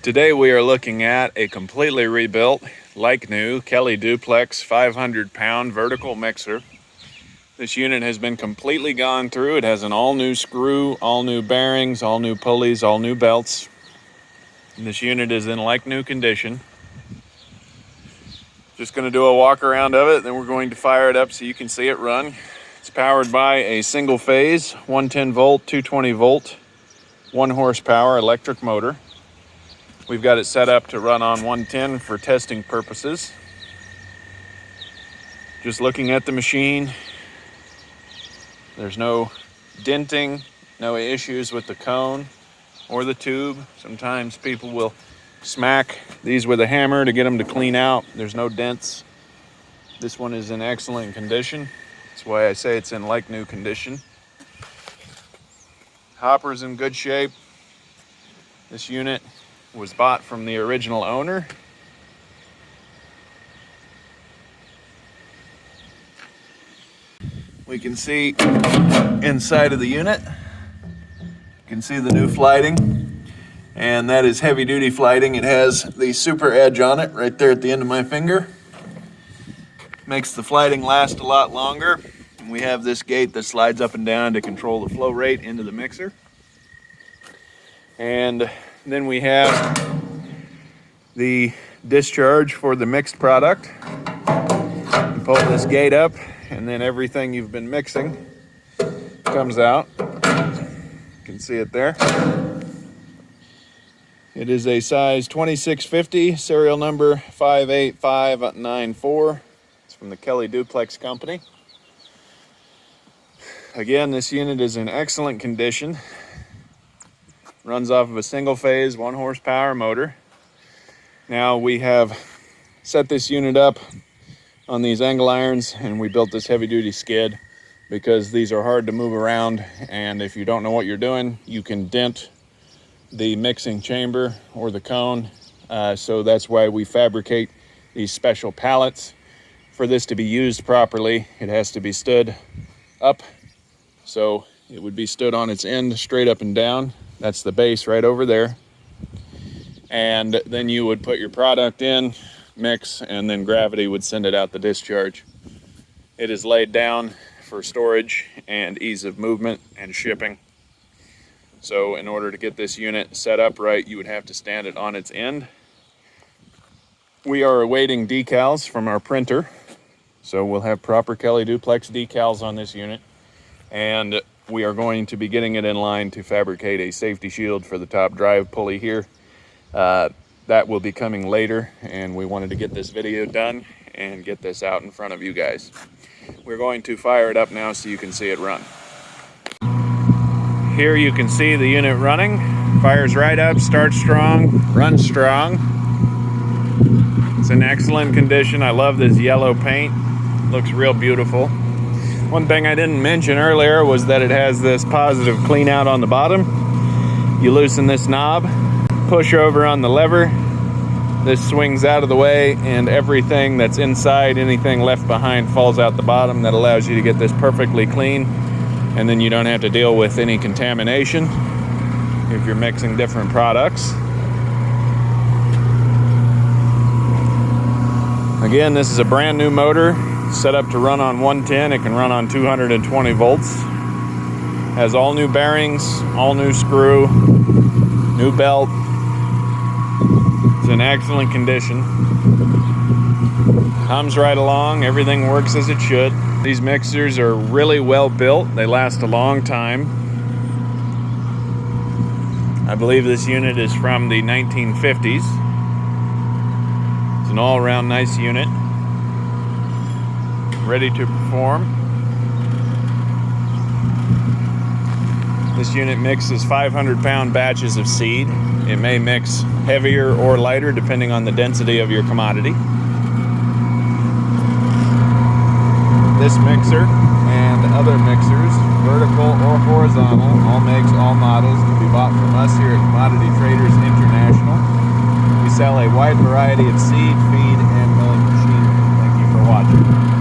Today we are looking at a completely rebuilt, like new, Kelly DUPLEX 500-pound vertical mixer. This unit has been completely gone through. It has an all-new screw, all new bearings, all new pulleys, all new belts. And this unit is in like new condition. Just going to do a walk around of it, then we're going to fire it up so you can see it run. It's powered by a single phase, 110 volt, 220 volt, 1 horsepower electric motor. We've got it set up to run on 110 for testing purposes. Just looking at the machine, there's no denting, no issues with the cone or the tube. Sometimes people will smack these with a hammer to get them to clean out. There's no dents. This one is in excellent condition. That's why I say it's in like new condition. Hopper's in good shape. This unit was bought from the original owner. We can see inside of the unit. You can see the new flighting, and that is heavy duty flighting. It has the super edge on it right there at the end of my finger. Makes the flighting last a lot longer. And we have this gate that slides up and down to control the flow rate into the mixer. And then we have the discharge for the mixed product. You pull this gate up, and then everything you've been mixing comes out. You can see it there. It is a size 2650, serial number 58594. It's from the Kelly DUPLEX company. Again, this unit is in excellent condition. Runs off of a single phase, 1 horsepower motor. Now we have set this unit up on these angle irons, and we built this heavy duty skid because these are hard to move around, and if you don't know what you're doing, you can dent the mixing chamber or the cone. So that's why we fabricate these special pallets. For this to be used properly, it has to be stood up. So it would be stood on its end, straight up and down. That's the base right over there. And then you would put your product in, mix, and then gravity would send it out the discharge. It is laid down for storage and ease of movement and shipping. So in order to get this unit set up right, you would have to stand it on its end. We are awaiting decals from our printer. So we'll have proper Kelly DUPLEX decals on this unit. And we are going to be getting it in line to fabricate a safety shield for the top drive pulley here. That will be coming later, and we wanted to get this video done and get this out in front of you guys. We're going to fire it up now so you can see it run. Here you can see the unit running. Fires right up, starts strong, runs strong. It's in excellent condition. I love this yellow paint. Looks real beautiful. One thing I didn't mention earlier was that it has this positive clean out on the bottom. You loosen this knob, push over on the lever, this swings out of the way, and everything that's inside, anything left behind, falls out the bottom. That allows you to get this perfectly clean, and then you don't have to deal with any contamination if you're mixing different products. Again, this is a brand new motor. Set up to run on 110. It can run on 220 volts. Has all new bearings, all new screw, new belt. It's in excellent condition. Hums right along. Everything works as it should. These mixers are really well built. They last a long time. I believe this unit is from the 1950s. It's an all-around nice unit. Ready to perform. This unit mixes 500-pound batches of seed. It may mix heavier or lighter depending on the density of your commodity. This mixer and other mixers, vertical or horizontal, all makes, all models, can be bought from us here at Commodity Traders International. We sell a wide variety of seed, feed, and milling machinery. Thank you for watching.